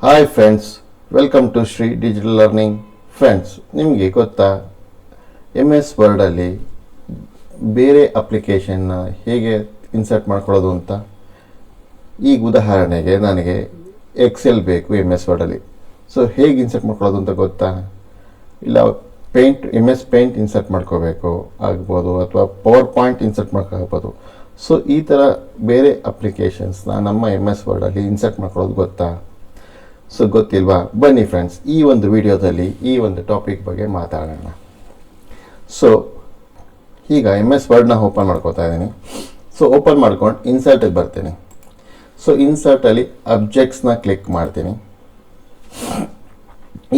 Hi friends, welcome to Shri digital learning. Friends, ನಿಮಗೆ ಗೊತ್ತಾ MS ವರ್ಡಲ್ಲಿ ಬೇರೆ ಅಪ್ಲಿಕೇಶನ್ನ ಹೇಗೆ ಇನ್ಸರ್ಟ್ ಮಾಡ್ಕೊಳ್ಳೋದು ಅಂತ? ಈಗ ಉದಾಹರಣೆಗೆ ನನಗೆ ಎಕ್ಸೆಲ್ ಬೇಕು MS ವರ್ಡಲ್ಲಿ. ಸೊ ಹೇಗೆ ಇನ್ಸರ್ಟ್ ಮಾಡ್ಕೊಳ್ಳೋದು ಅಂತ ಗೊತ್ತಾ? ಇಲ್ಲ MS ಪೇಂಟ್ ಇನ್ಸರ್ಟ್ ಮಾಡ್ಕೋಬೇಕು ಆಗ್ಬೋದು, ಅಥವಾ ಪವರ್ ಪಾಯಿಂಟ್ ಇನ್ಸರ್ಟ್ ಮಾಡ್ಕೋಬೋದು. ಸೊ ಈ ಥರ ಬೇರೆ ಅಪ್ಲಿಕೇಶನ್ಸ್ನ ನಮ್ಮ MS ವರ್ಡಲ್ಲಿ ಇನ್ಸರ್ಟ್ ಮಾಡ್ಕೊಳ್ಳೋದು ಗೊತ್ತಾ? ಸೊ ಗೊತ್ತಿಲ್ವಾ? ಬನ್ನಿ ಫ್ರೆಂಡ್ಸ್, ಈ ಒಂದು ವಿಡಿಯೋದಲ್ಲಿ ಈ ಒಂದು ಟಾಪಿಕ್ ಬಗ್ಗೆ ಮಾತಾಡೋಣ. ಸೊ ಈಗ MS ವರ್ಡ್ನ ಓಪನ್ ಮಾಡ್ಕೋತಾ ಇದ್ದೀನಿ. ಸೊ ಓಪನ್ ಮಾಡ್ಕೊಂಡು ಇನ್ಸರ್ಟಿಗೆ ಬರ್ತೀನಿ. ಸೊ ಇನ್ಸರ್ಟಲ್ಲಿ ಅಬ್ಜೆಕ್ಟ್ಸ್ನ ಕ್ಲಿಕ್ ಮಾಡ್ತೀನಿ.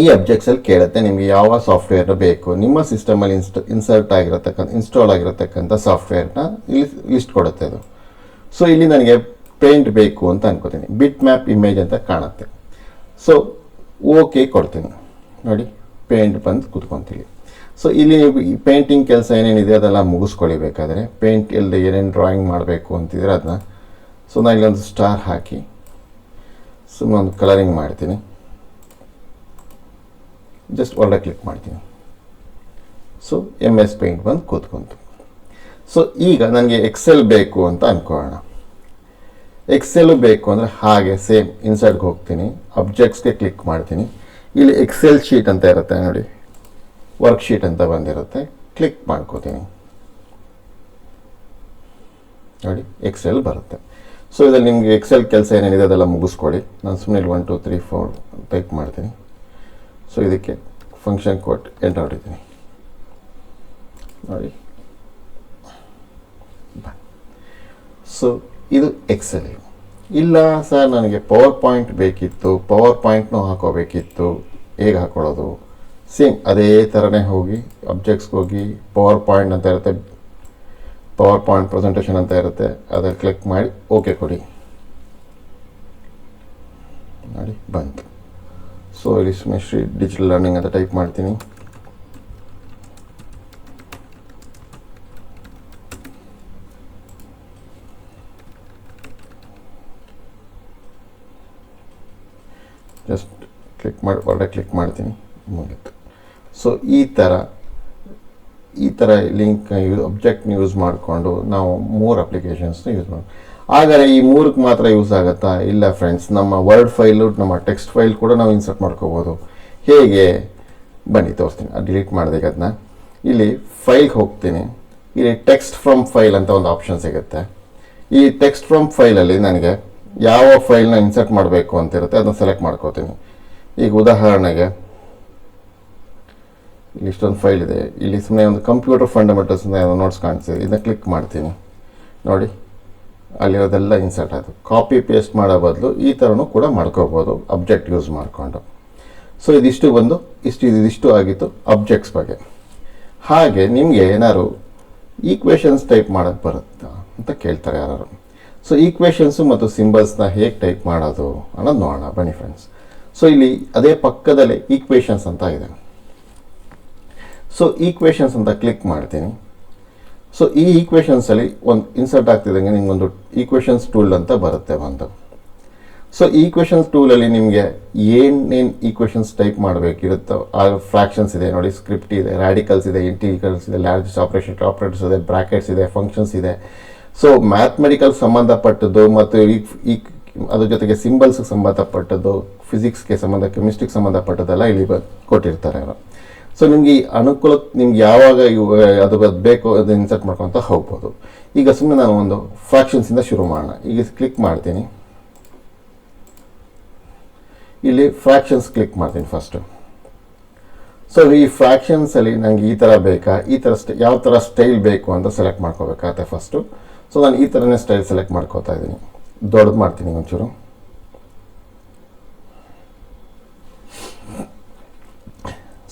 ಈ ಅಬ್ಜೆಕ್ಟ್ಸಲ್ಲಿ ಕೇಳುತ್ತೆ ನಿಮಗೆ ಯಾವ ಸಾಫ್ಟ್ವೇರ್ ಬೇಕು, ನಿಮ್ಮ ಸಿಸ್ಟಮಲ್ಲಿ ಇನ್ಸ್ಟಾಲ್ ಆಗಿರತಕ್ಕಂಥ ಸಾಫ್ಟ್ವೇರ್ನ ಇಲ್ಲಿ ಲಿಸ್ಟ್ ಕೊಡುತ್ತೆ ಅದು. ಸೊ ಇಲ್ಲಿ ನನಗೆ ಪೇಂಟ್ ಬೇಕು ಅಂತ ಅನ್ಕೋತೀನಿ. ಬಿಟ್ ಮ್ಯಾಪ್ ಇಮೇಜ್ ಅಂತ ಕಾಣುತ್ತೆ. ಸೊ ಓಕೆ ಕೊಡ್ತೀನಿ. ನೋಡಿ, ಪೇಂಟ್ ಬಂದು ಕೂತ್ಕೊತೀವಿ. ಸೊ ಇಲ್ಲಿ ನೀವು ಈ ಪೇಂಟಿಂಗ್ ಕೆಲಸ ಏನೇನಿದೆ ಅದೆಲ್ಲ ಮುಗಿಸ್ಕೊಳಿಬೇಕಾದ್ರೆ ಪೇಂಟ್ ಇಲ್ಲದೆ ಏನೇನು ಡ್ರಾಯಿಂಗ್ ಮಾಡಬೇಕು ಅಂತಿದ್ರೆ ಅದನ್ನ, ಸೊ ನಾನು ಇಲ್ಲೊಂದು ಸ್ಟಾರ್ ಹಾಕಿ ಸುಮ್ಮನೆ ಒಂದು ಕಲರಿಂಗ್ ಮಾಡ್ತೀನಿ. ಜಸ್ಟ್ ಒಳ್ಳೆ ಕ್ಲಿಕ್ ಮಾಡ್ತೀನಿ. ಸೊ MS ಪೇಂಟ್ ಬಂದು ಕೂತ್ಕೊಂತು. ಸೊ ಈಗ ನನಗೆ ಎಕ್ಸೆಲ್ ಬೇಕು ಅಂತ ಅಂದ್ಕೊಳ್ಳೋಣ. ಎಕ್ಸೆಲ್ ಬೇಕು ಅಂದರೆ ಹಾಗೆ ಸೇಮ್ ಇನ್ಸರ್ಟ್ಗೆ ಹೋಗ್ತೀನಿ, ಅಬ್ಜೆಕ್ಟ್ಸ್ಗೆ ಕ್ಲಿಕ್ ಮಾಡ್ತೀನಿ. ಇಲ್ಲಿ ಎಕ್ಸೆಲ್ ಶೀಟ್ ಅಂತ ಇರುತ್ತೆ ನೋಡಿ, ವರ್ಕ್ ಶೀಟ್ ಅಂತ ಬಂದಿರುತ್ತೆ, ಕ್ಲಿಕ್ ಮಾಡ್ಕೋತೀನಿ. ನೋಡಿ, ಎಕ್ಸೆಲ್ ಬರುತ್ತೆ. ಸೊ ಇದರಲ್ಲಿ ನಿಮಗೆ ಎಕ್ಸೆಲ್ ಕೆಲಸ ಏನೇನಿದೆ ಅದೆಲ್ಲ ಮುಗಿಸ್ಕೊಳ್ಳಿ. ನಾನು ಸುಮ್ಮನೆ 1 2 3 4 ಟೈಪ್ ಮಾಡ್ತೀನಿ. ಸೊ ಇದಕ್ಕೆ ಫಂಕ್ಷನ್ ಕೋಡ್ ಎಂಟರ್ ಹೊಡಿತೀನಿ. ನೋಡಿ, ಸೊ ಇದು ಎಕ್ಸೆಲ್. ಇಲ್ಲ ಸರ್, ನನಗೆ ಪವರ್ ಪಾಯಿಂಟ್ ಬೇಕಿತ್ತು, ಪವರ್ ಪಾಯಿಂಟ್ನೂ ಹಾಕೋಬೇಕಿತ್ತು, ಹೇಗೆ ಹಾಕೊಳ್ಳೋದು? ಸೇಮ್ ಅದೇ ಥರನೇ ಹೋಗಿ ಅಬ್ಜೆಕ್ಟ್ಸ್ಗೆ ಹೋಗಿ ಪವರ್ ಪಾಯಿಂಟ್ ಅಂತ ಇರುತ್ತೆ, ಪವರ್ ಪಾಯಿಂಟ್ ಪ್ರೆಸೆಂಟೇಷನ್ ಅಂತ ಇರುತ್ತೆ, ಅದನ್ನು ಕ್ಲಿಕ್ ಮಾಡಿ ಓಕೆ ಕೊಡಿ. ನೋಡಿ, ಬಂತು. ಸೊ ಇಲ್ಲಿ ಶ್ರೀ ಡಿಜಿಟಲ್ ಲರ್ನಿಂಗ್ ಅಂತ ಟೈಪ್ ಮಾಡ್ತೀನಿ. ಜಸ್ಟ್ ಕ್ಲಿಕ್ ಮಾಡ್ತೀನಿ, ಮುಗೀತು. ಸೊ ಈ ಥರ ಲಿಂಕ್ ಅಬ್ಜೆಕ್ಟ್ನ ಯೂಸ್ ಮಾಡಿಕೊಂಡು ನಾವು 3 ಅಪ್ಲಿಕೇಶನ್ಸ್ನ ಯೂಸ್ ಮಾಡಿ. ಆದರೆ ಈ 3ಕ್ಕೆ ಮಾತ್ರ ಯೂಸ್ ಆಗುತ್ತಾ? ಇಲ್ಲ ಫ್ರೆಂಡ್ಸ್, ನಮ್ಮ ವರ್ಡ್ ಫೈಲು, ನಮ್ಮ ಟೆಕ್ಸ್ಟ್ ಫೈಲ್ ಕೂಡ ನಾವು ಇನ್ಸರ್ಟ್ ಮಾಡ್ಕೋಬೋದು. ಹೇಗೆ? ಬನ್ನಿ ತೋರಿಸ್ತೀನಿ. ಡಿಲೀಟ್ ಮಾಡಿದೆ ಅದನ್ನ. ಇಲ್ಲಿ ಫೈಲ್ಗೆ ಹೋಗ್ತೀನಿ. ಇಲ್ಲಿ ಟೆಕ್ಸ್ಟ್ ಫ್ರಮ್ ಫೈಲ್ ಅಂತ ಒಂದು ಆಪ್ಷನ್ ಸಿಗುತ್ತೆ. ಈ ಟೆಕ್ಸ್ಟ್ ಫ್ರಮ್ ಫೈಲಲ್ಲಿ ನನಗೆ ಯಾವ ಫೈಲ್ನ ಇನ್ಸರ್ಟ್ ಮಾಡಬೇಕು ಅಂತಿರುತ್ತೆ ಅದನ್ನು ಸೆಲೆಕ್ಟ್ ಮಾಡ್ಕೋತೀನಿ. ಈಗ ಉದಾಹರಣೆಗೆ ಇಲ್ಲಿ ಇಷ್ಟೊಂದು ಫೈಲ್ ಇದೆ. ಇಲ್ಲಿ ಸುಮ್ಮನೆ ಒಂದು ಕಂಪ್ಯೂಟರ್ ಫಂಡಮೆಂಟಲ್ಸ್ ನೋಟ್ಸ್ ಕಾಣಿಸ್ತಿದೆ, ಇದನ್ನ ಕ್ಲಿಕ್ ಮಾಡ್ತೀನಿ. ನೋಡಿ, ಅಲ್ಲಿರೋದೆಲ್ಲ ಇನ್ಸರ್ಟ್ ಆಯಿತು. ಕಾಪಿ ಪೇಸ್ಟ್ ಮಾಡೋ ಬದಲು ಈ ಥರನೂ ಕೂಡ ಮಾಡ್ಕೋಬೋದು ಅಬ್ಜೆಕ್ಟ್ ಯೂಸ್ ಮಾಡಿಕೊಂಡು. ಸೊ ಇದಿಷ್ಟು ಆಗಿತ್ತು ಅಬ್ಜೆಕ್ಟ್ಸ್ ಬಗ್ಗೆ. ಹಾಗೆ ನಿಮಗೆ ಏನಾದ್ರು ಈಕ್ವೇಷನ್ಸ್ ಟೈಪ್ ಮಾಡೋಕ್ಕೆ ಬರುತ್ತಾ ಅಂತ ಕೇಳ್ತಾರೆ ಯಾರು. ಸೊ ಈಕ್ವೇಷನ್ಸು ಮತ್ತು ಸಿಂಬಲ್ಸ್ನ ಹೇಗೆ ಟೈಪ್ ಮಾಡೋದು ಅನ್ನೋದು ನೋಡೋಣ, ಬನ್ನಿ ಫ್ರೆಂಡ್ಸ್. ಸೊ ಇಲ್ಲಿ ಅದೇ ಪಕ್ಕದಲ್ಲೇ ಈಕ್ವೇಷನ್ಸ್ ಅಂತ ಇದೆ. ಸೊ ಈಕ್ವೇಷನ್ಸ್ ಅಂತ ಕ್ಲಿಕ್ ಮಾಡ್ತೀನಿ. ಸೊ ಈ ಈಕ್ವೇಷನ್ಸಲ್ಲಿ ಒಂದು ಇನ್ಸರ್ಟ್ ಆಗ್ತಿದ್ದಂಗೆ ನಿಮಗೊಂದು ಈಕ್ವೇಷನ್ಸ್ ಟೂಲ್ ಅಂತ ಬರುತ್ತೆ ಒಂದು. ಸೊ ಈಕ್ವೇಷನ್ಸ್ ಟೂಲಲ್ಲಿ ನಿಮಗೆ ಏನೇನು ಈಕ್ವೇಷನ್ಸ್ ಟೈಪ್ ಮಾಡಬೇಕಿರುತ್ತೋ ಆ ಫ್ರ್ಯಾಕ್ಷನ್ಸ್ ಇದೆ ನೋಡಿ, ಸ್ಕ್ರಿಪ್ಟ್ ಇದೆ, ರ್ಯಾಡಿಕಲ್ಸ್ ಇದೆ, ಇಂಟಿಗ್ರಲ್ಸ್ ಇದೆ, ಲಾರ್ಜ್ ಆಪರೇಟರ್ಸ್ ಇದೆ, ಬ್ರಾಕೆಟ್ಸ್ ಇದೆ, ಫಂಕ್ಷನ್ಸ್ ಇದೆ. ಸೊ ಮ್ಯಾಥಮೆಟಿಕಲ್ ಸಂಬಂಧಪಟ್ಟದ್ದು ಮತ್ತು ಅದ್ರ ಜೊತೆಗೆ ಸಿಂಬಲ್ಸ್ಗೆ ಸಂಬಂಧಪಟ್ಟದ್ದು, ಫಿಸಿಕ್ಸ್ಗೆ ಕೆಮಿಸ್ಟ್ರಿಗೆ ಸಂಬಂಧಪಟ್ಟದ್ದೆಲ್ಲ ಇಲ್ಲಿ ಕೊಟ್ಟಿರ್ತಾರೆ ಅವರು. ಸೊ ನಿಮಗೆ ಈ ಅನುಕೂಲಕ್ಕೆ ನಿಮ್ಗೆ ಯಾವಾಗ ಅದು ಬೇಕೋ ಅದು ಇನ್ಸರ್ಟ್ ಮಾಡ್ಕೊತ ಹೋಗ್ಬೋದು. ಈಗ ಸುಮ್ಮನೆ ನಾನು ಒಂದು ಫ್ರ್ಯಾಕ್ಷನ್ಸಿಂದ ಶುರು ಮಾಡೋಣ. ಈಗ ಕ್ಲಿಕ್ ಮಾಡ್ತೀನಿ. ಇಲ್ಲಿ ಫ್ರ್ಯಾಕ್ಷನ್ಸ್ ಕ್ಲಿಕ್ ಮಾಡ್ತೀನಿ ಫಸ್ಟು. ಸೊ ಈ ಫ್ರ್ಯಾಕ್ಷನ್ಸಲ್ಲಿ ನನಗೆ ಈ ಥರ ಬೇಕಾ, ಈ ಥರ ಯಾವ ಥರ ಸ್ಟೈಲ್ ಬೇಕು ಅಂತ ಸೆಲೆಕ್ಟ್ ಮಾಡ್ಕೋಬೇಕಾಗತ್ತೆ ಫಸ್ಟು. ಸೊ ನಾನು ಈ ಥರನೇ ಸ್ಟೈಲ್ ಸೆಲೆಕ್ಟ್ ಮಾಡ್ಕೋತಾ ಇದ್ದೀನಿ. ದೊಡ್ಡದು ಮಾಡ್ತೀನಿ ಒಂಚೂರು.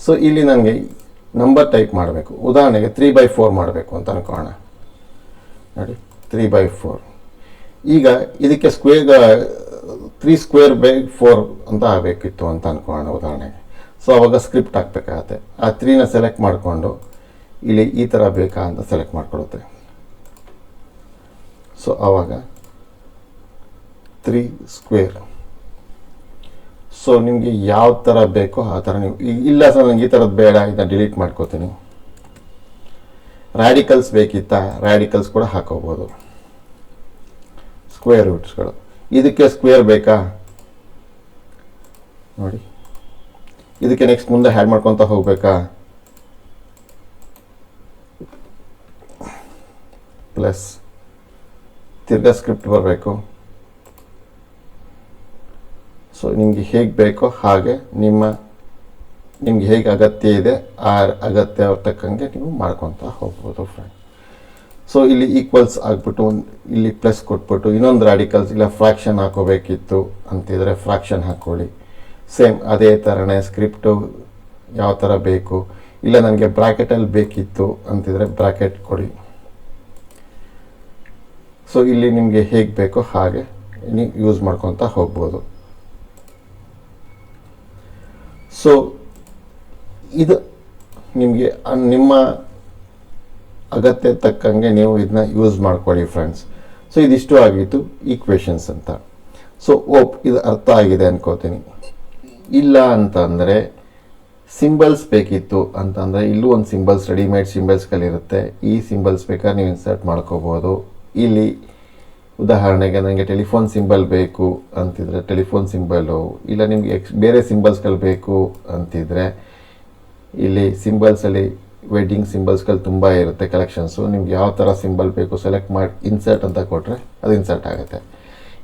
ಸೊ ಇಲ್ಲಿ ನನಗೆ ನಂಬರ್ ಟೈಪ್ ಮಾಡಬೇಕು. ಉದಾಹರಣೆಗೆ 3/4 ಮಾಡಬೇಕು ಅಂತ ಅನ್ಕೋಣ. ನೋಡಿ, 3/4. ಈಗ ಇದಕ್ಕೆ 3² ಅಂತ ಆಗಬೇಕಿತ್ತು ಅಂತ ಅನ್ಕೋಣ ಉದಾಹರಣೆಗೆ. ಸೊ ಅವಾಗ ಸ್ಕ್ರಿಪ್ಟ್ ಹಾಕಬೇಕಾಗತ್ತೆ. ಆ 3ನ ಸೆಲೆಕ್ಟ್ ಮಾಡಿಕೊಂಡು ಇಲ್ಲಿ ಈ ಥರ ಬೇಕಾ ಅಂತ ಸೆಲೆಕ್ಟ್ ಮಾಡ್ಕೊಳ್ಳುತ್ತೆ. ಸೊ ಆವಾಗ 3 ಸ್ಕ್ವೇರ್. ಸೊ ನಿಮಗೆ ಯಾವ ಥರ ಬೇಕೋ ಆ ಥರ ನೀವು ಇಲ್ಲ ಸರ್ ನನಗೆ ಈ ಥರದ್ದು ಬೇಡ, ಇದನ್ನ ಡಿಲೀಟ್ ಮಾಡ್ಕೋತೀನಿ. ರ್ಯಾಡಿಕಲ್ಸ್ ಬೇಕಿತ್ತಾ, ರ್ಯಾಡಿಕಲ್ಸ್ ಕೂಡ ಹಾಕೋಬೋದು. ಸ್ಕ್ವೇರ್ ರೂಟ್ಸ್ಗಳು, ಇದಕ್ಕೆ ಸ್ಕ್ವೇರ್ ಬೇಕಾ ನೋಡಿ, ಇದಕ್ಕೆ ನೆಕ್ಸ್ಟ್ ಮುಂದೆ ಆ್ಯಡ್ ಮಾಡ್ಕೊತ ಹೋಗ್ಬೇಕಾ, ಪ್ಲಸ್ ತಿರ್ಗಾ ಸ್ಕ್ರಿಪ್ಟ್ ಬರಬೇಕು. ಸೊ ನಿಮಗೆ ಹೇಗೆ ಬೇಕೋ ಹಾಗೆ ನಿಮ್ಗೆ ಹೇಗೆ ಅಗತ್ಯ ಇದೆ ಆ ಅಗತ್ಯ ತಕ್ಕಂಗೆ ನೀವು ಮಾಡ್ಕೊತ ಹೋಗ್ಬೋದು ಫ್ರೆಂಡ್. ಸೊ ಇಲ್ಲಿ ಈಕ್ವಲ್ಸ್ ಆಗಿಬಿಟ್ಟು ಇಲ್ಲಿ ಪ್ಲಸ್ ಕೊಟ್ಬಿಟ್ಟು ಇನ್ನೊಂದು ರ್ಯಾಡಿಕಲ್ಸ್ ಇಲ್ಲ ಫ್ರಾಕ್ಷನ್ ಹಾಕೋಬೇಕಿತ್ತು ಅಂತಿದ್ರೆ ಫ್ರಾಕ್ಷನ್ ಹಾಕ್ಕೊಳ್ಳಿ. ಸೇಮ್ ಅದೇ ಥರನೇ ಸ್ಕ್ರಿಪ್ಟು ಯಾವ ಥರ ಬೇಕು, ಇಲ್ಲ ನನಗೆ ಬ್ರ್ಯಾಕೆಟಲ್ಲಿ ಬೇಕಿತ್ತು ಅಂತಿದ್ರೆ ಬ್ರ್ಯಾಕೆಟ್ ಕೊಡಿ. ಸೊ ಇಲ್ಲಿ ನಿಮಗೆ ಹೇಗೆ ಬೇಕೋ ಹಾಗೆ ನೀವು ಯೂಸ್ ಮಾಡ್ಕೊತ ಹೋಗ್ಬೋದು. ಸೊ ಇದು ನಿಮಗೆ ನಿಮ್ಮ ಅಗತ್ಯ ತಕ್ಕಂಗೆ ನೀವು ಇದನ್ನ ಯೂಸ್ ಮಾಡ್ಕೊಳ್ಳಿ ಫ್ರೆಂಡ್ಸ್. ಸೊ ಇದಿಷ್ಟು ಆಗಿತ್ತು ಈಕ್ವೇಷನ್ಸ್ ಅಂತ. ಸೊ ಇದು ಅರ್ಥ ಆಗಿದೆ ಅನ್ಕೋತೀನಿ. ಇಲ್ಲ ಅಂತಂದರೆ ಸಿಂಬಲ್ಸ್ ಬೇಕಿತ್ತು ಅಂತಂದರೆ ಇಲ್ಲೂ ಒಂದು ಸಿಂಬಲ್ಸ್ ರೆಡಿಮೇಡ್ ಸಿಂಬಲ್ಸ್ಗಳಿರುತ್ತೆ. ಈ ಸಿಂಬಲ್ಸ್ ಬೇಕಾದ್ರೆ ನೀವು ಇನ್ಸರ್ಟ್ ಮಾಡ್ಕೋಬೋದು. ಇಲ್ಲಿ ಉದಾಹರಣೆಗೆ ನನಗೆ ಟೆಲಿಫೋನ್ ಸಿಂಬಲ್ ಬೇಕು ಅಂತಿದ್ರೆ ಟೆಲಿಫೋನ್ ಸಿಂಬಲು, ಇಲ್ಲ ನಿಮಗೆ ಬೇರೆ ಸಿಂಬಲ್ಸ್ಗಳು ಬೇಕು ಅಂತಿದ್ರೆ ಇಲ್ಲಿ ಸಿಂಬಲ್ಸಲ್ಲಿ ವೆಡ್ಡಿಂಗ್ ಸಿಂಬಲ್ಸ್ಗಳು ತುಂಬ ಇರುತ್ತೆ ಕಲೆಕ್ಷನ್ಸು. ನಿಮ್ಗೆ ಯಾವ ಥರ ಸಿಂಬಲ್ ಬೇಕು ಸೆಲೆಕ್ಟ್ ಮಾಡಿ ಇನ್ಸರ್ಟ್ ಅಂತ ಕೊಟ್ಟರೆ ಅದು ಇನ್ಸರ್ಟ್ ಆಗುತ್ತೆ.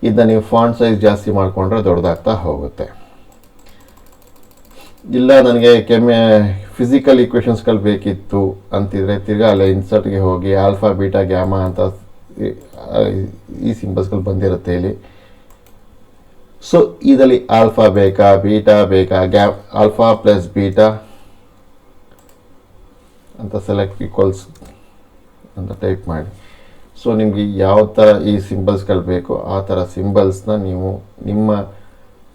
ಇದನ್ನ ನೀವು ಫಾಂಟ್ ಸೈಜ್ ಜಾಸ್ತಿ ಮಾಡಿಕೊಂಡ್ರೆ ದೊಡ್ಡದಾಗ್ತಾ ಹೋಗುತ್ತೆ. ಇಲ್ಲ ನನಗೆ ಫಿಸಿಕಲ್ ಈಕ್ವೇಷನ್ಸ್ಗಳು ಬೇಕಿತ್ತು ಅಂತಿದ್ರೆ ತಿರ್ಗಾ ಅಲ್ಲೇ ಇನ್ಸರ್ಟ್ಗೆ ಹೋಗಿ ಆಲ್ಫಾ ಬೀಟಾ ಗ್ಯಾಮಾ ಅಂತ ಈ ಸಿಂಬಲ್ಸ್ಗಳು ಬಂದಿರುತ್ತೆ ಇಲ್ಲಿ. ಸೊ ಇದರಲ್ಲಿ ಆಲ್ಫಾ ಬೇಕಾ ಬೀಟಾ ಬೇಕಾ ಆಲ್ಫಾ ಪ್ಲಸ್ ಬೀಟಾ ಅಂತ ಸೆಲೆಕ್ಟ್ ಈಕ್ವಲ್ಸ್ ಅಂತ ಟೈಪ್ ಮಾಡಿ. ಸೊ ನಿಮಗೆ ಯಾವ ಥರ ಈ ಸಿಂಬಲ್ಸ್ಗಳು ಬೇಕು ಆ ಥರ ಸಿಂಬಲ್ಸ್ನ ನೀವು ನಿಮ್ಮ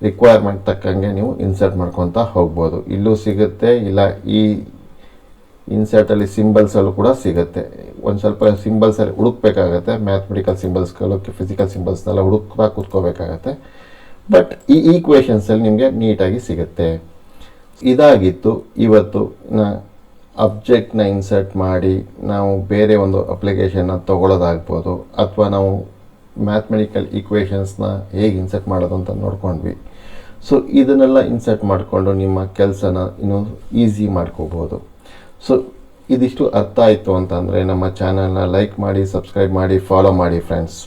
ರಿಕ್ವೈರ್ಮೆಂಟ್ ತಕ್ಕಂಗೆ ನೀವು ಇನ್ಸರ್ಟ್ ಮಾಡ್ಕೊತಾ ಹೋಗ್ಬೋದು. ಇಲ್ಲೂ ಸಿಗುತ್ತೆ, ಇಲ್ಲ ಈ ಇನ್ಸರ್ಟಲ್ಲಿ ಸಿಂಬಲ್ಸಲ್ಲೂ ಕೂಡ ಸಿಗುತ್ತೆ. ಒಂದು ಸ್ವಲ್ಪ ಸಿಂಬಲ್ಸಲ್ಲಿ ಹುಡುಕ್ಬೇಕಾಗತ್ತೆ, ಮ್ಯಾಥಮೆಟಿಕಲ್ ಸಿಂಬಲ್ಸ್ಗಳು ಫಿಸಿಕಲ್ ಸಿಂಬಲ್ಸ್ನೆಲ್ಲ ಹುಡುಕ್ತಾ ಕೂತ್ಕೋಬೇಕಾಗತ್ತೆ. ಬಟ್ ಈ ಈಕ್ವೇಷನ್ಸಲ್ಲಿ ನಿಮಗೆ ನೀಟಾಗಿ ಸಿಗುತ್ತೆ. ಇದಾಗಿತ್ತು ಇವತ್ತು ಅಬ್ಜೆಕ್ಟ್ನ ಇನ್ಸರ್ಟ್ ಮಾಡಿ ನಾವು ಬೇರೆ ಒಂದು ಅಪ್ಲಿಕೇಶನ್ನ ತೊಗೊಳ್ಳೋದಾಗ್ಬೋದು, ಅಥವಾ ನಾವು ಮ್ಯಾಥಮೆಟಿಕಲ್ ಈಕ್ವೇಷನ್ಸ್ನ ಹೇಗೆ ಇನ್ಸರ್ಟ್ ಮಾಡೋದು ಅಂತ ನೋಡ್ಕೊಂಡ್ವಿ. ಸೊ ಇದನ್ನೆಲ್ಲ ಇನ್ಸರ್ಟ್ ಮಾಡಿಕೊಂಡು ನಿಮ್ಮ ಕೆಲಸನ ಇನ್ನೂ ಈಸಿ ಮಾಡ್ಕೋಬೋದು. ಸೊ ಇದಿಷ್ಟು ಅರ್ಥ ಆಯಿತು ಅಂತಂದರೆ ನಮ್ಮ ಚಾನಲ್ನ ಲೈಕ್ ಮಾಡಿ, ಸಬ್ಸ್ಕ್ರೈಬ್ ಮಾಡಿ, ಫಾಲೋ ಮಾಡಿ ಫ್ರೆಂಡ್ಸ್.